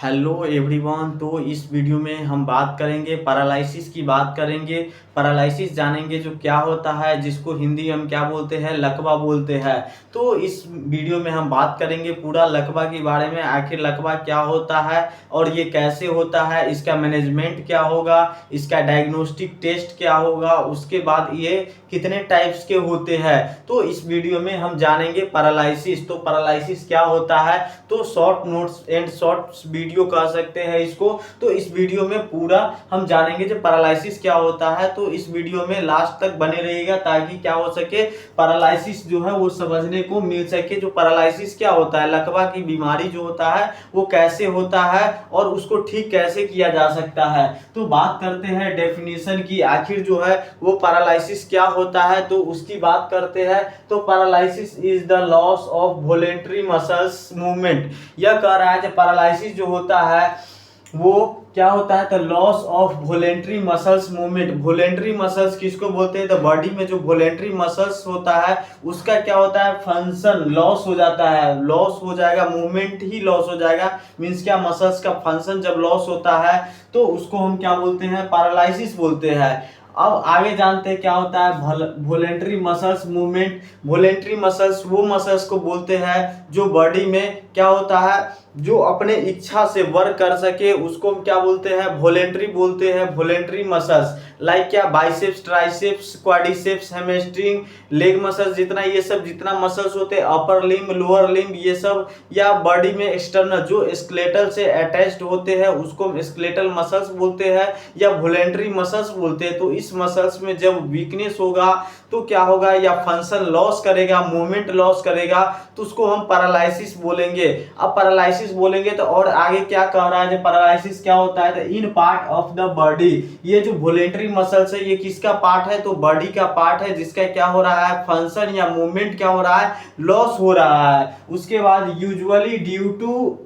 Hello everyone. तो इस video में हम बात करेंगे पैरालिसिस की बात करेंगे। पैरालिसिस जानेंगे जो क्या होता है, जिसको हिंदी हम क्या बोलते हैं, लकवा बोलते हैं। तो इस वीडियो में हम बात करेंगे पूरा लकवा के बारे में, आखिर लकवा क्या होता है और ये कैसे होता है, इसका मैनेजमेंट क्या होगा, इसका डायग्नोस्टिक टेस्ट क्या होगा, उसके बाद ये कितने टाइप्स के होते हैं। तो इस वीडियो में हम जानेंगे पैरालिसिस। तो पैरालिसिस क्या होता है, तो short notes and short video कह सकते हैं इसको। तो इस वीडियो में पूरा हम जानेंगे जो पैरालिसिस क्या होता है। तो इस वीडियो में लास्ट तक बने रहिएगा ताकि क्या हो सके, पैरालिसिस जो है वो समझने को मिल सके। जो पैरालिसिस क्या होता है, लकवा की बीमारी जो होता है वो कैसे होता है और उसको ठीक कैसे किया जा सकता है। तो बात करते हैं डेफिनेशन की, आखिर जो है वो पैरालिसिस क्या होता है, तो उसकी बात करते हैं। तो paralysis is the loss of voluntary muscles movement. यह कह रहा है कि पैरालिसिस जो होता है वो क्या होता है, तो loss of voluntary muscles movement. Voluntary muscles किसको बोलते हैं, तो बॉडी में जो वॉलेंटरी मसल्स होता है उसका क्या होता है, फंक्शन लॉस हो जाता है, लॉस हो जाएगा, मूवमेंट ही लॉस हो जाएगा। मीन्स क्या, मसल्स का फंक्शन जब लॉस होता है तो उसको हम क्या बोलते हैं, पैरालिसिस बोलते हैं। अब आगे जानते हैं क्या होता है voluntary muscles movement. Voluntary muscles वो मसल्स को बोलते हैं जो बॉडी में क्या होता है, जो अपने इच्छा से वर्क कर सके, उसको हम क्या बोलते हैं, वॉलेंटरी बोलते हैं। वॉलेंटरी मसल्स लाइक क्या, biceps, triceps, quadriceps, hamstring, leg muscles, जितना ये सब जितना मसल्स होते हैं, अपर लिम्ब, लोअर लिम्ब, ये सब, या बॉडी में एक्सटर्नल जो स्केलेटल से अटैच्ड होते हैं उसको हम स्केलेटल मसल्स बोलते हैं या वॉलेंटरी मसल्स बोलते हैं। तो इस मसल्स में जब वीकनेस होगा तो क्या होगा, या फंक्शन लॉस करेगा, मूवमेंट लॉस करेगा, तो उसको हम पैरालिसिस बोलेंगे। अब पैरालिसिस बोलेंगे तो और आगे क्या कह रहा है, पैरालिसिस क्या होता है, in part of the body. ये जो वॉलेंटरी मसल्स है ये किसका पार्ट है, तो बॉडी का पार्ट है, जिसका क्या हो रहा है, फंक्शन या मूवमेंट क्या हो रहा है, लॉस हो रहा है। उसके बाद usually due to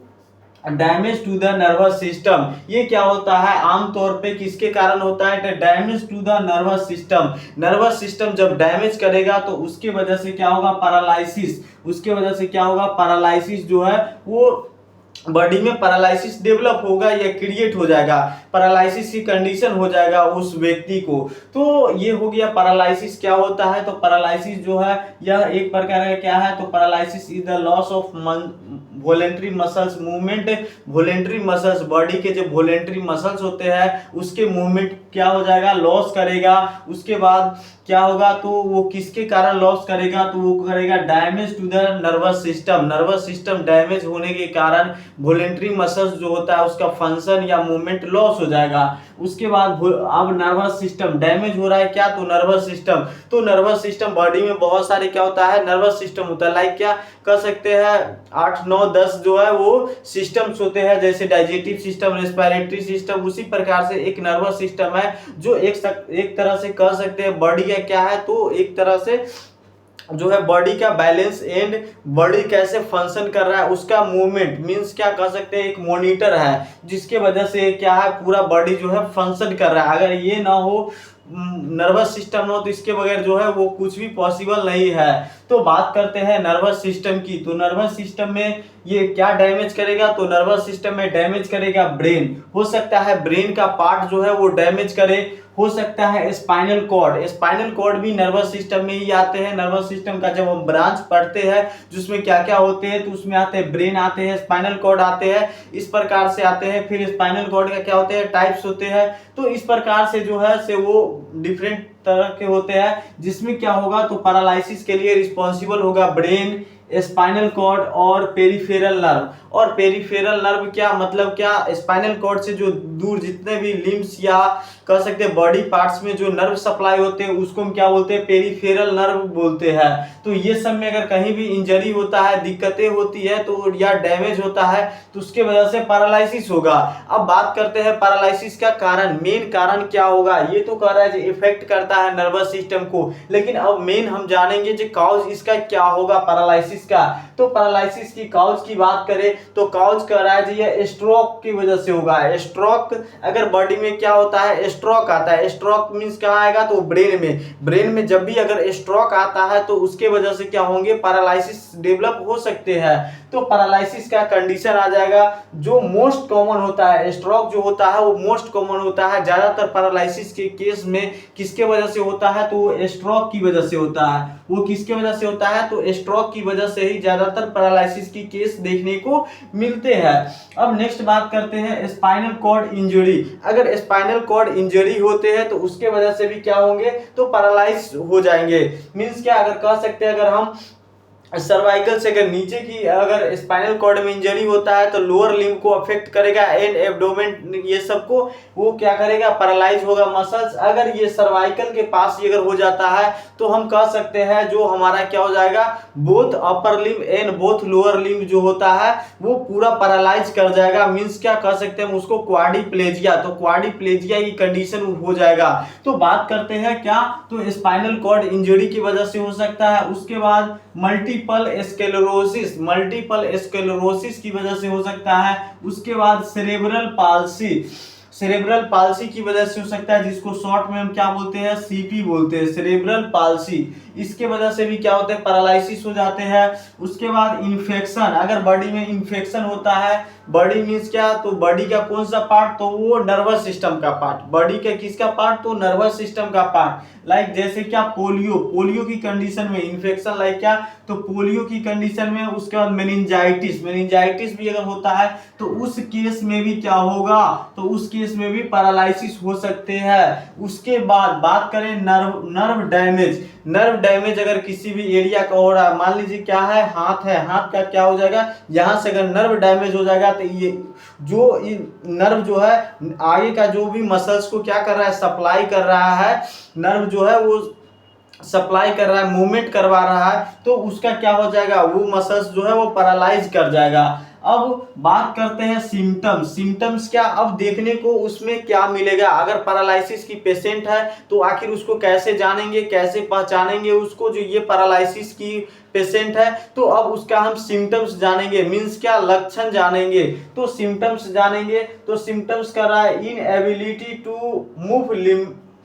damage to the nervous system. ये क्या होता है, आमतौर पे किसके कारण होता है, damage to the nervous system. Nervous system जब डैमेज करेगा तो उसके वजह से क्या होगा, पैरालिसिस। उसके वजह से क्या होगा, पैरालिसिस जो है वो बॉडी में पैरालिसिस डेवलप होगा या क्रिएट हो जाएगा, पैरालिसिस की कंडीशन हो जाएगा उस व्यक्ति को। तो ये हो गया पैरालिसिस क्या होता है। तो पैरालिसिस जो है यह एक प्रकार का क्या है, तो paralysis is the loss of voluntary muscles movement. Voluntary muscles, body के जो वॉलेंटरी मसल्स होते हैं उसके मूवमेंट क्या हो जाएगा, लॉस करेगा। उसके बाद क्या होगा, तो वो किसके कारण लॉस करेगा, तो वो करेगा damage to the nervous system. Nervous system damage होने के कारण वॉलेंटरी मसल्स जो होता है उसका फंक्शन या मूवमेंट लॉस हो जाएगा। उसके बाद अब नर्वस सिस्टम डैमेज हो रहा है क्या, तो नर्वस सिस्टम। तो नर्वस सिस्टम बॉडी में बहुत सारे क्या होता है, नर्वस सिस्टम होता है। लाइक क्या कर सकते हैं, 8 9 10 जो है वो सिस्टम्स होते हैं, जैसे डाइजेस्टिव सिस्टम, रेस्पिरेटरी सिस्टम। उसी प्रकार से एक नर्वस सिस्टम है जो एक तरह से कह सकते हैं बॉडी का क्या है, तो एक तरह से जो है बॉडी का बैलेंस एंड बॉडी कैसे फंक्शन कर रहा है उसका मूवमेंट, मींस क्या कह सकते हैं, एक मॉनिटर है जिसके वजह से क्या है, पूरा बॉडी जो है फंक्शन कर रहा है। अगर ये ना हो, नर्वस सिस्टम हो, तो इसके बगैर जो है वो कुछ भी पॉसिबल नहीं है। तो बात करते हैं नर्वस सिस्टम की। तो नर्वस सिस्टम में ये क्या डैमेज करेगा, तो नर्वस सिस्टम में डैमेज करेगा ब्रेन। हो सकता है ब्रेन का पार्ट जो है वो डैमेज करे, हो सकता है स्पाइनल कॉर्ड। स्पाइनल कॉर्ड भी नर्वस सिस्टम में ही आते हैं। नर्वस सिस्टम का जब हम ब्रांच पढ़ते हैं जिसमें क्या क्या होते हैं, तो उसमें आते हैं ब्रेन आते हैं, स्पाइनल कॉर्ड आते हैं, इस प्रकार से आते हैं। फिर स्पाइनल कॉर्ड का क्या होते हैं, टाइप्स होते हैं। तो इस प्रकार से जो है से वो डिफरेंट तरह के होते हैं, जिसमें क्या होगा, तो पैरालिसिस के लिए रिस्पॉन्सिबल होगा ब्रेन, स्पाइनल कॉर्ड और पेरिफेरल नर्व। और पेरिफेरल नर्व क्या मतलब, क्या स्पाइनल कॉर्ड से जो दूर जितने भी लिम्स या कह सकते हैं बॉडी पार्ट्स में जो नर्व सप्लाई होते हैं उसको हम क्या बोलते हैं, पेरिफेरल नर्व बोलते हैं। तो ये सब में अगर कहीं भी इंजरी होता है, दिक्कतें होती है, तो या डैमेज होता है, तो उसके वजह से पैरालिसिस होगा। अब बात करते हैं पैरालिसिस का कारण, मेन कारण क्या होगा। ये तो कह रहा है इफेक्ट करता है नर्वस सिस्टम को, लेकिन अब मेन हम जानेंगे जो कॉज इसका क्या होगा पैरालिसिस पैरालाइसिस का। तो पैरालाइसिस की कॉज की बात करें तो कॉज कह रहा है जी ये स्ट्रोक की वजह से होगा। स्ट्रोक अगर बॉडी में क्या होता है, स्ट्रोक आता है, स्ट्रोक मींस कहाँ आएगा तो ब्रेन में जब भी अगर स्ट्रोक आता है तो उसके वजह से क्या होंगे, पैरालाइसिस डेवलप हो सकते हैं। तो पैरालाइसिस का कंडीशन आ जाएगा जो मोस्ट कॉमन होता है। स्ट्रोक जो होता है वो मोस्ट कॉमन होता है। ज्यादातर पैरालाइसिस के केस में किसके वजह से होता है तो वो स्ट्रोक की वजह से होता है। वो किसके वजह से होता है तो स्ट्रोक की वजह से ही ज्यादातर पैरालाइसिस की केस देखने को मिलते हैं। अब नेक्स्ट बात करते हैं स्पाइनल कॉर्ड इंजरी। अगर स्पाइनल कॉर्ड इंजरी होते हैं तो उसके वजह से भी क्या होंगे तो पैरालाइज हो जाएंगे। मींस क्या अगर कह सकते हैं अगर हम सर्वाइकल से अगर नीचे की अगर स्पाइनल कॉर्ड में इंजरी होता है तो लोअर लिम्ब को अफेक्ट करेगा एंड एब्डोमेन ये सबको वो क्या करेगा पैरालाइज होगा मसल्स। अगर ये सर्वाइकल के पास ही अगर हो जाता है तो हम कह सकते हैं जो हमारा क्या हो जाएगा both upper limb and both lower limb जो होता है वो पूरा पैरालाइज कर जाएगा। मींस क्या कह सकते हैं हम उसको क्वाड्रिप्लेजिया, तो क्वाड्रिप्लेजिया की कंडीशन हो जाएगा। तो बात करते हैं क्या तो स्पाइनल कॉर्ड इंजरी की वजह से हो सकता है। उसके बाद मल्टीपल स्क्लेरोसिस की वजह से हो सकता है। उसके बाद सेरेब्रल पाल्सी की वजह से हो सकता है जिसको शॉर्ट में हम क्या बोलते हैं सीपी बोलते हैं, सेरेब्रल पाल्सी। इसके वजह से भी क्या होते हैं पैरालाइसिस हो जाते हैं। उसके बाद इन्फेक्शन, अगर बॉडी में इन्फेक्शन होता है, बॉडी मींस क्या तो बॉडी का कौन सा पार्ट तो वो नर्वस सिस्टम का पार्ट, बॉडी का किसका पार्ट तो नर्वस सिस्टम का पार्ट। लाइक जैसे क्या पोलियो की कंडीशन में इन्फेक्शन, लाइक क्या तो पोलियो की कंडीशन में। उसके बाद मेनिंजाइटिस भी अगर होता है तो उस केस में भी क्या होगा तो उस केस में भी पैरालाइसिस हो सकते हैं। उसके बाद बात करें नर्व डैमेज अगर किसी भी एरिया का हो रहा है, मान लीजिए क्या है हाथ का क्या हो जाएगा, यहां से अगर नर्व डैमेज हो जाएगा तो ये जो नर्व जो है आगे का जो भी मसल्स को क्या कर रहा है सप्लाई कर रहा है, नर्व जो है वो सप्लाई कर रहा है मूवमेंट करवा रहा है, तो उसका क्या हो जाएगा वो मसल्स जो है वो पैरालाइज कर जाएगा। अब बात करते हैं सिम्टम्स क्या अब देखने को उसमें क्या मिलेगा। अगर पैरालाइसिस की पेशेंट है तो आखिर उसको कैसे जानेंगे, कैसे पहचानेंगे उसको जो ये पैरालाइसिस की पेशेंट है। तो अब उसका हम सिम्टम्स जानेंगे, मींस क्या लक्षण जानेंगे। तो सिम्टम्स जानेंगे तो सिम्टम्स कर रहा है inability to move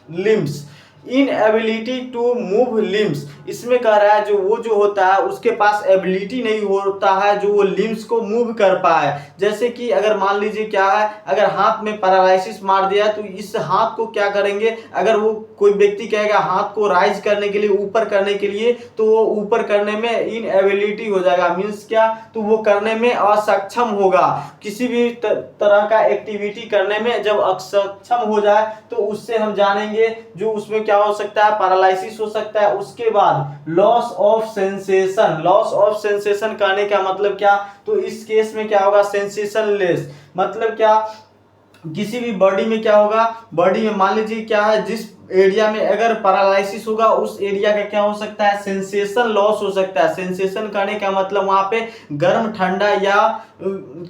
limbs, inability to move limbs. इसमें कह रहा है जो होता है उसके पास एबिलिटी नहीं होता है जो वो लिम्स को मूव कर पाए। जैसे कि अगर मान लीजिए क्या है अगर हाथ में पैरालाइसिस मार दिया तो इस हाथ को क्या करेंगे, अगर वो कोई व्यक्ति कहेगा हाथ को राइज करने के लिए ऊपर करने के लिए तो वो ऊपर करने में इनएबिलिटी हो जाएगा। मींस क्या तो वो करने में असक्षम होगा, किसी भी तरह का एक्टिविटी करने में जब असक्षम हो जाए तो उससे हम जानेंगे जो उसमें क्या हो सकता है पैरालाइसिस हो सकता है। उसके बाद लॉस ऑफ सेंसेशन कहने का मतलब क्या तो इस केस में क्या होगा सेंसेशनलेस, मतलब क्या किसी भी बॉडी में क्या होगा, बॉडी में मान लीजिए क्या है जिस एरिया में अगर पैरालाइसिस होगा उस एरिया का क्या हो सकता है सेंसेशन लॉस हो सकता है। सेंसेशन करने का मतलब वहां पे गर्म ठंडा या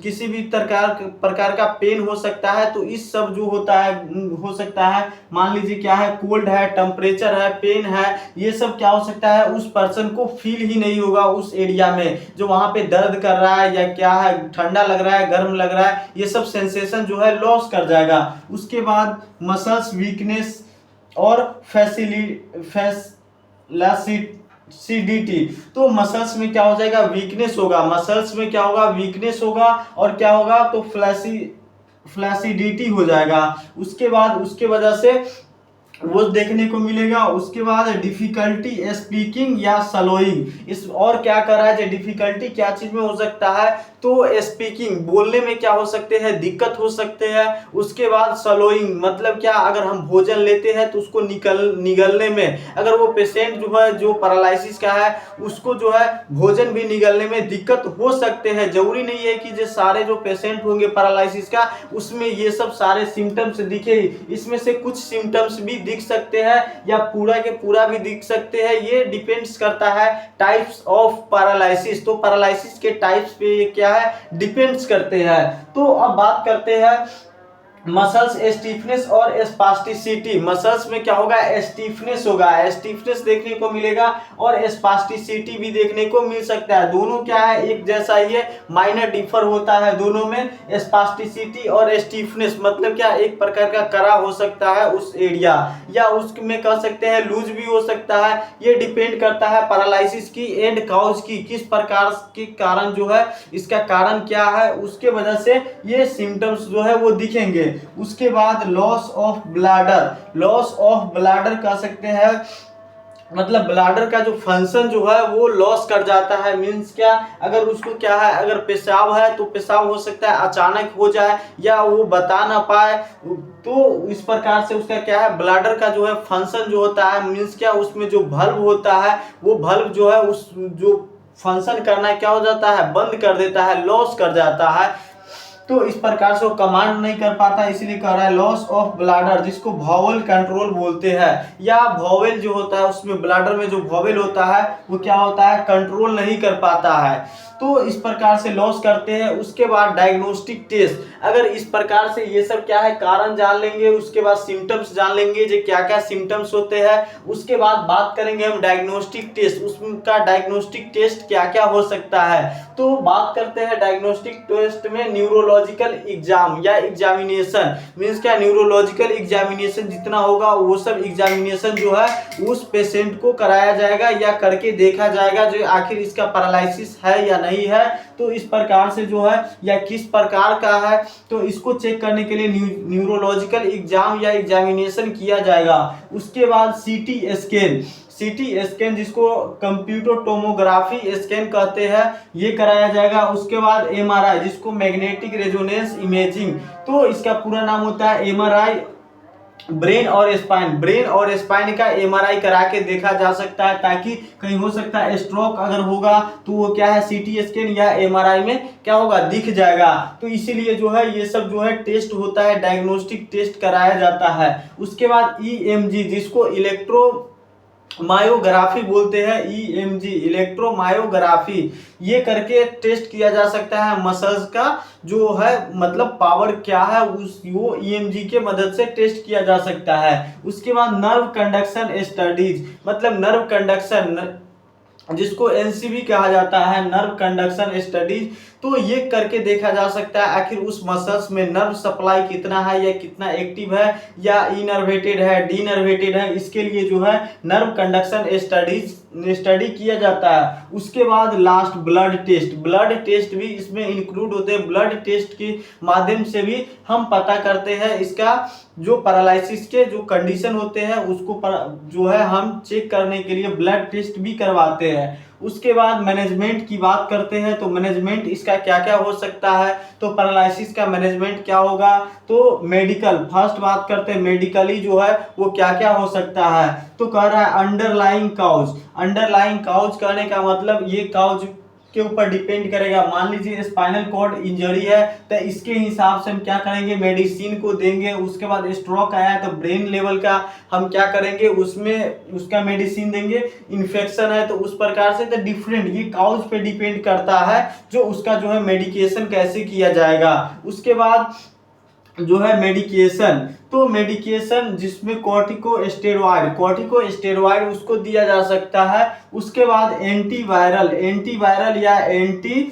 किसी भी प्रकार का पेन हो सकता है। तो इस सब जो होता है हो सकता है मान लीजिए क्या है कोल्ड है, टेम्परेचर है, पेन है, ये सब क्या हो सकता है उस पर्सन को फील ही नहीं होगा उस एरिया में जो वहां पे दर्द कर रहा है या क्या है ठंडा लग रहा है गर्म लग रहा है, ये सब सेंसेशन जो है लॉस कर जाएगा। उसके बाद मसल्स वीकनेस और फ्लैसिडिटी, तो मसल्स में क्या हो जाएगा वीकनेस होगा, मसल्स में क्या होगा वीकनेस होगा और क्या होगा तो फ्लैसिडिटी हो जाएगा। उसके बाद उसके वजह से वो देखने को मिलेगा। उसके बाद डिफिकल्टी स्पीकिंग या सलोइंग, इस और क्या कर रहा है डिफिकल्टी क्या चीज में हो सकता है तो स्पीकिंग बोलने में क्या हो सकते हैं दिक्कत हो सकते हैं। उसके बाद सलोइंग मतलब क्या अगर हम भोजन लेते हैं तो उसको निगलने में, अगर वो पेशेंट जो है जो पैरालाइसिस का है उसको जो है भोजन भी निगलने में दिक्कत हो सकते हैं। जरूरी नहीं है कि जो सारे जो पेशेंट होंगे पैरालाइसिस का उसमें ये सब सारे सिम्टम्स दिखे, इसमें से कुछ सिम्टम्स भी दिख सकते हैं या पूरा के पूरा भी दिख सकते हैं। ये डिपेंड्स करता है टाइप्स ऑफ पैरालाइसिस, तो पैरालाइसिस के टाइप्स पे ये क्या है डिपेंड्स करते हैं। तो अब बात करते हैं मसल्स स्टीफनेस और स्पास्टिसिटी। मसल्स में क्या होगा, स्टीफनेस होगा, स्टीफनेस देखने को मिलेगा और स्पास्टिसिटी भी देखने को मिल सकता है। दोनों क्या है, एक जैसा ही है, माइनर डिफर होता है दोनों में। स्पास्टिसिटी और स्टीफनेस मतलब क्या, एक प्रकार का कड़ा हो सकता है उस एरिया, या उसमें कह सकते हैं लूज भी हो सकता है। ये डिपेंड करता है पैरालिसिस की एंड काउज की, किस प्रकार के कारण जो है, इसका कारण क्या है, उसके वजह से ये सिम्टम्स जो है वो दिखेंगे। उसके बाद loss of bladder, loss of bladder कह सकते हैं, मतलब ब्लैडर का जो फंक्शन जो है वो लॉस कर जाता है। मींस क्या, अगर उसको क्या है, अगर पेशाब है तो पेशाब हो सकता है अचानक हो जाए या वो बता ना पाए, तो इस प्रकार से उसका क्या है, ब्लैडर का जो है फंक्शन जो होता है, मींस क्या, उसमें जो बल्ब होता है वो बल्ब जो है उस जो फंक्शन करना क्या हो जाता है, बंद कर देता है, लॉस कर जाता है। तो इस प्रकार से वो कमांड नहीं कर पाता, इसलिए कह रहा है लॉस ऑफ ब्लैडर, जिसको वॉवेल कंट्रोल बोलते हैं। या वॉवेल जो होता है उसमें ब्लैडर में जो वॉवेल होता है वो क्या होता है, कंट्रोल नहीं कर पाता है। तो इस प्रकार से लॉस करते हैं। उसके बाद डायग्नोस्टिक टेस्ट, अगर इस प्रकार से ये सब क्या है कारण जान लेंगे, उसके बाद सिम्टम्स जान लेंगे जो क्या क्या सिम्टम्स होते हैं, उसके बाद बात करेंगे हम डायग्नोस्टिक टेस्ट, उसका डायग्नोस्टिक टेस्ट क्या क्या हो सकता है। तो बात करते हैं डायग्नोस्टिक टेस्ट में न्यूरोलॉजिकल एग्जाम या एग्जामिनेशन, मींस क्या, न्यूरोलॉजिकल एग्जामिनेशन जितना होगा वो सब एग्जामिनेशन जो है उस पेशेंट को कराया जाएगा या करके देखा जाएगा जो आखिर इसका पैरालिसिस है या नहीं है। तो इस प्रकार से जो है या किस प्रकार का है, तो इसको चेक करने के लिए न्यूरोलॉजिकल एग्जाम या एग्जामिनेशन किया जाएगा। उसके बाद सीटी स्कैन, सीटी स्कैन जिसको कंप्यूटर टोमोग्राफी स्कैन कहते हैं, ये कराया जाएगा। उसके बाद एमआरआई जिसको मैग्नेटिक रेजोनेंस इमेजिंग, तो इसका पूरा नाम होता है एमआरआई। ब्रेन और स्पाइन, ब्रेन और स्पाइन का एमआरआई करा के देखा जा सकता है, ताकि कहीं हो सकता है स्ट्रोक अगर होगा तो वो क्या है, सीटी स्कैन या एमआरआई में क्या होगा, दिख जाएगा। तो इसीलिए जो है ये सब जो है टेस्ट होता है, डायग्नोस्टिक टेस्ट कराया जाता है। उसके बाद ईएमजी जिसको इलेक्ट्रो मायोग्राफी बोलते हैं, ईएमजी इलेक्ट्रोमायोग्राफी, ये करके टेस्ट किया जा सकता है मसल्स का जो है, मतलब पावर क्या है उस, वो ईएमजी के मदद से टेस्ट किया जा सकता है। उसके बाद नर्व कंडक्शन स्टडीज, मतलब नर्व कंडक्शन जिसको एनसीबी कहा जाता है, नर्व कंडक्शन स्टडीज, तो ये करके देखा जा सकता है आखिर उस मसल्स में नर्व सप्लाई कितना है या कितना एक्टिव है या इनर्वेटेड है, डीनर्वेटेड है, इसके लिए जो है नर्व कंडक्शन स्टडी किया जाता है। उसके बाद last blood test, blood test भी इसमें इंक्लूड होते हैं। ब्लड टेस्ट के माध्यम से भी हम पता करते हैं इसका जो पैरालिसिस के जो कंडीशन होते हैं उसको जो है हम चेक करने के लिए ब्लड टेस्ट भी करवाते हैं। उसके बाद मैनेजमेंट की बात करते हैं, तो मैनेजमेंट इसका क्या क्या हो सकता है, तो पैरालिसिस का मैनेजमेंट क्या होगा, तो मेडिकल, फर्स्ट बात करते हैं मेडिकली जो है वो क्या क्या हो सकता है। तो कह रहा है अंडरलाइंग काउज, अंडरलाइंग काउज कहने का मतलब ये काउज के ऊपर डिपेंड करेगा। मान लीजिए स्पाइनल कॉर्ड इंजरी है तो इसके हिसाब से हम क्या करेंगे, मेडिसिन को देंगे। उसके बाद स्ट्रोक आया है तो ब्रेन लेवल का हम क्या करेंगे, उसमें उसका मेडिसिन देंगे। इन्फेक्शन है तो उस प्रकार से, तो डिफरेंट ये काउज पे डिपेंड करता है जो उसका जो है मेडिकेशन कैसे किया जाएगा। उसके बाद जो है मेडिकेशन, तो मेडिकेशन जिसमें कॉर्टिकोस्टेरॉइड, कॉर्टिकोस्टेरॉइड उसको दिया जा सकता है। उसके बाद एंटीवायरल, एंटीवायरल या एंटी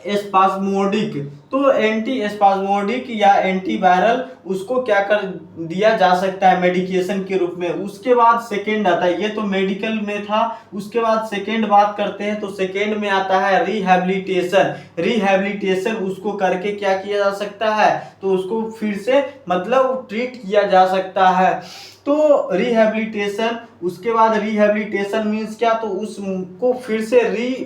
एस्पास्मोडिक, तो एंटी एस्पास्मोडिक या एंटीवायरल उसको क्या कर दिया जा सकता है मेडिकेशन के रूप में। उसके बाद सेकेंड आता है, ये तो मेडिकल में था। उसके बाद सेकेंड बात करते हैं, तो सेकेंड में आता है रिहैबिलिटेशन, रिहैबिलिटेशन उसको करके क्या किया जा सकता है, तो उसको फिर से मतलब ट्रीट किया जा सकता है। तो रिहैबिलिटेशन, उसके बाद रिहैबिलिटेशन मीन्स क्या, तो उसको फिर से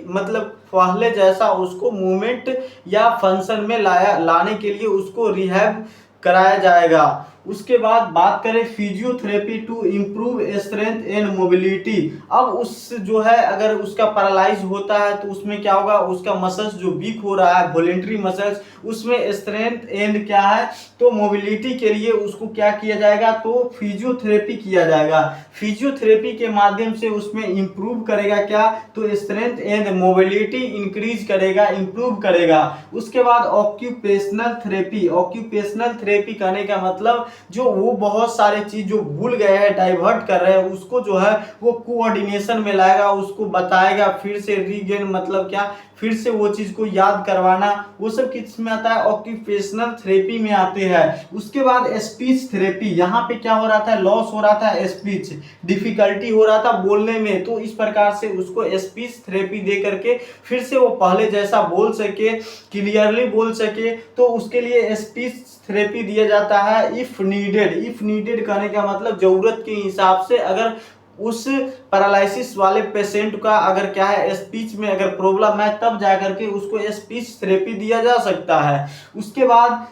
मतलब पहले जैसा उसको मूवमेंट या फंक्शन में लाने के लिए उसको रिहैब कराया जाएगा। उसके बाद बात करें physiotherapy to improve strength and mobility. अब उस जो है अगर उसका पैरालाइज होता है तो उसमें क्या होगा, उसका मसल्स जो वीक हो रहा है वॉलेंटरी मसल्स, उसमें स्ट्रेंथ एंड क्या है तो मोबिलिटी के लिए उसको क्या किया जाएगा तो फिजियोथेरेपी किया जाएगा। फिजियोथेरेपी के माध्यम से उसमें इंप्रूव करेगा क्या तो स्ट्रेंथ एंड मोबिलिटी इंक्रीज करेगा, इंप्रूव करेगा। उसके बाद ऑक्यूपेशनल थेरेपी। ऑक्यूपेशनल थेरेपी कहने का मतलब जो वो बहुत सारे चीज जो भूल गए हैं, डाइवर्ट कर रहे हैं, उसको जो है वो कोऑर्डिनेशन में लाएगा, उसको बताएगा, फिर से रीगेन मतलब क्या, फिर से वो चीज को याद करवाना, वो सब किस में आता है ऑक्यूपेशनल थेरेपी में आते हैं। उसके बाद स्पीच थेरेपी। यहाँ पे क्या हो रहा था, लॉस हो रहा था स्पीच, डिफिकल्टी हो रहा था बोलने में, तो इस प्रकार से उसको स्पीच थेरेपी दे करके फिर से वो पहले जैसा बोल सके, क्लियरली बोल सके, तो उसके लिए स्पीच थेरेपी दिया जाता है इफ नीडेड। इफ नीडेड कहने का मतलब जरूरत के हिसाब से, अगर उस पैरालिसिस वाले पेशेंट का अगर क्या है स्पीच में अगर प्रॉब्लम है तब जाकर के उसको स्पीच थेरेपी दिया जा सकता है। उसके बाद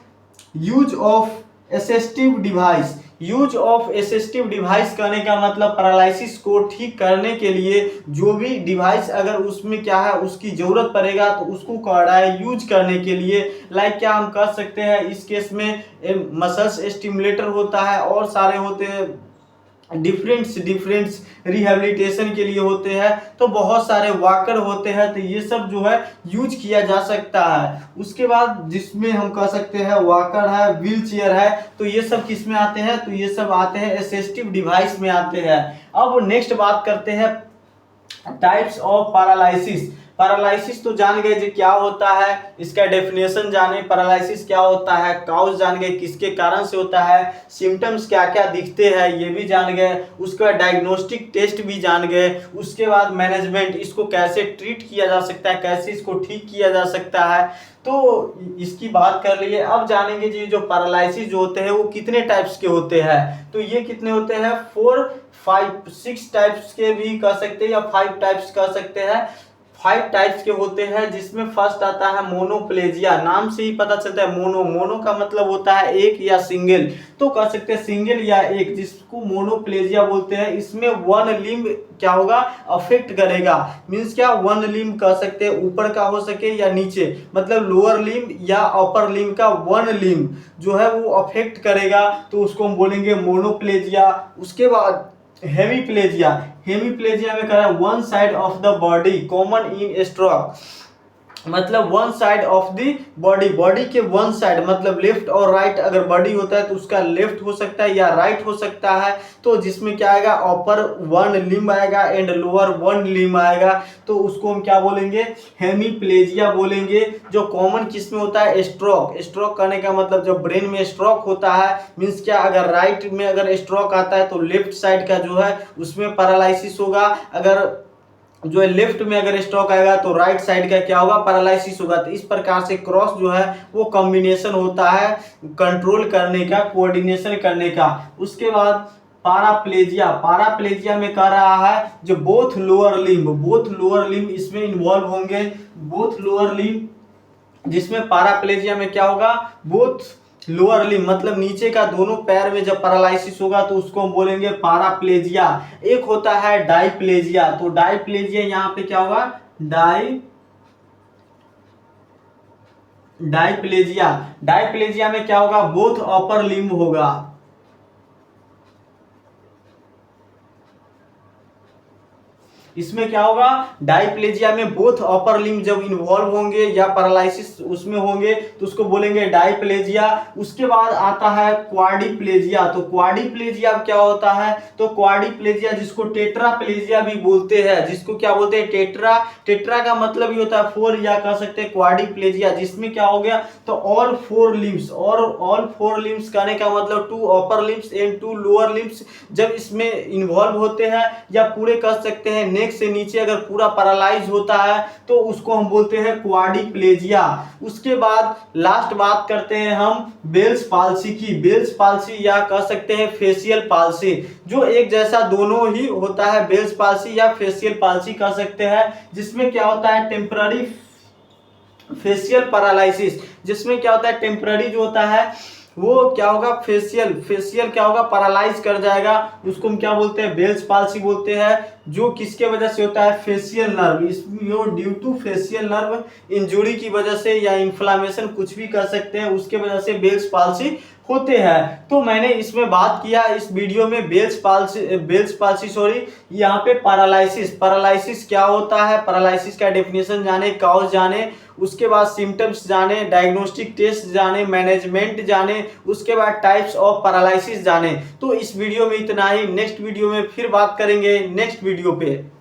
use of assistive device. Use of assistive device कहने का मतलब पैरालिसिस को ठीक करने के लिए जो भी डिवाइस अगर उसमें क्या है उसकी जरूरत पड़ेगा तो उसको कह रहा है यूज करने के लिए। लाइक क्या हम कर सकते हैं इस केस में, मसल्स स्टिमुलेटर होता है और सारे होते हैं, डिफरेंट रिहेबिलिटेशन के लिए होते हैं, तो बहुत सारे वॉकर होते हैं, तो ये सब जो है यूज किया जा सकता है। उसके बाद जिसमें हम कह सकते हैं वॉकर है, व्हील चेयर है, तो ये सब किस में आते हैं तो ये सब आते हैं असिस्टिव डिवाइस में आते हैं। अब नेक्स्ट बात करते हैं टाइप्स ऑफ पैरालिसिस। पैरालिसिस तो जान गए जी क्या होता है, इसका डेफिनेशन जाने, पैरालिसिस क्या होता है, काउज जान गए किसके कारण से होता है, सिम्टम्स क्या क्या दिखते हैं ये भी जान गए, उसके बाद डायग्नोस्टिक टेस्ट भी जान गए, उसके बाद मैनेजमेंट, इसको कैसे ट्रीट किया जा सकता है, कैसे इसको ठीक किया जा सकता है, तो इसकी बात कर लिए। अब जानेंगे जी जो पैरालिसिस जो होते हैं वो कितने टाइप्स के होते हैं, तो ये कितने होते हैं 4 5 6 टाइप्स के भी कह सकते हैं या 5 टाइप्स कह सकते हैं। 5 टाइप्स के होते हैं जिसमें फर्स्ट आता है मोनोप्लेजिया। नाम से ही पता चलता है मोनो, मोनो का मतलब होता है एक या सिंगल, तो कह सकते हैं सिंगल या एक, जिसको मोनोप्लेजिया बोलते हैं। इसमें वन लिम्ब क्या होगा अफेक्ट करेगा, मीन्स क्या वन लिम्ब कह सकते हैं, ऊपर का हो सके या नीचे, मतलब लोअर लिम्ब या अपर लिम्ब का वन लिम्ब जो है वो अफेक्ट करेगा, तो उसको हम बोलेंगे मोनोप्लेजिया। उसके बाद हेमीप्लेजिया। हेमीप्लेजिया में कह रहा है one side of the body common in stroke, मतलब one side of the body, body के वन साइड मतलब लेफ्ट और राइट, अगर बॉडी होता है तो उसका लेफ्ट हो सकता है या राइट हो सकता है, तो जिसमें क्या आएगा अपर वन लिम्ब आएगा एंड लोअर वन लिम्ब आएगा, तो उसको हम क्या बोलेंगे हेमीप्लेजिया बोलेंगे। जो कॉमन किस में होता है स्ट्रोक। स्ट्रोक करने का मतलब जब ब्रेन में स्ट्रोक होता है, मीन्स क्या अगर राइट में अगर स्ट्रोक आता है तो लेफ्ट साइड का जो है उसमें पैरालिसिस होगा, अगर जो है लेफ्ट में अगर स्ट्रोक आएगा तो राइट साइड का क्या होगा पैरालिसिस होगा। तो इस प्रकार से क्रॉस जो है वो कॉम्बिनेशन होता है कंट्रोल करने का, कोऑर्डिनेशन करने का। उसके बाद पाराप्लेजिया। पाराप्लेजिया में कह रहा है जो बोथ लोअर लिम्ब इसमें इन्वॉल्व होंगे, बोथ लोअर लिम्ब, जिसमें पाराप्लेजिया में क्या होगा बोथ लोअर लिम्ब मतलब नीचे का दोनों पैर में जब पैरालिसिस होगा तो उसको हम बोलेंगे पाराप्लेजिया। एक होता है डाइप्लेजिया, तो डाइप्लेजिया यहाँ पे क्या होगा डाइप्लेजिया में क्या होगा बोथ अपर लिम्ब होगा, इसमें क्या होगा डाइप्लेजिया में बोथ अपर लिम्ब जब इन्वॉल्व होंगे या पैरालिसिस उसमें होंगे तो उसको बोलेंगे डाइप्लेजिया। उसके बाद आता है क्वाड्रिप्लेजिया। तो क्वाड्रिप्लेजिया क्या होता है तो क्वाड्रिप्लेजिया जिसको टेट्राप्लेजिया भी बोलते हैं, जिसको क्या बोलते हैं टेट्रा, टेट्रा का मतलब ही होता है 4 या कह सकते हैं क्वाड्रिप्लेजिया, जिसमें क्या हो गया तो ऑल 4 लिम्ब्स, और ऑल 4 लिम्ब्स कहने का मतलब 2 अपर लिम्ब्स एंड 2 लोअर लिम्ब्स जब इसमें इन्वॉल्व होते हैं, या पूरे कह सकते हैं नेक से नीचे अगर पूरा पैरालाइज होता है तो उसको हम बोलते हैं क्वाड्रिप्लेजिया। उसके बाद लास्ट बात करते हैं हम बेल्स पाल्सी की। बेल्स पाल्सी या कह सकते हैं फेशियल पाल्सी, जो एक जैसा दोनों ही होता है, बेल्स पाल्सी या फेशियल पाल्सी कह सकते हैं, जिसमें क्या होता है टेम्पररी फेशियल पैरालिसिस, जिसमें क्या होता है टेम्पररी जो होता है वो क्या होगा, फेशियल फेशियल क्या होगा, पैरालाइज कर जाएगा। उसको हम क्या बोलते हैं, बेल्स पाल्सी बोलते हैं। जो किसके वजह से होता है, फेशियल नर्व, इसमें due to facial nerve injury की वजह से या इन्फ्लामेशन कुछ भी कर सकते हैं, उसके वजह से बेल्स पाल्सी होते हैं। तो मैंने इसमें बात किया इस वीडियो में बेल्स पाल्सी सॉरी, यहाँ पे पैरालाइसिस, पैरालाइसिस क्या होता है, पैरालाइसिस का डेफिनेशन जाने, कॉज जाने, उसके बाद सिम्टम्स जाने, डायग्नोस्टिक टेस्ट जाने, मैनेजमेंट जाने, उसके बाद टाइप्स ऑफ पैरालाइसिस जाने। तो इस वीडियो में इतना ही, नेक्स्ट वीडियो में फिर बात करेंगे नेक्स्ट वीडियो पे।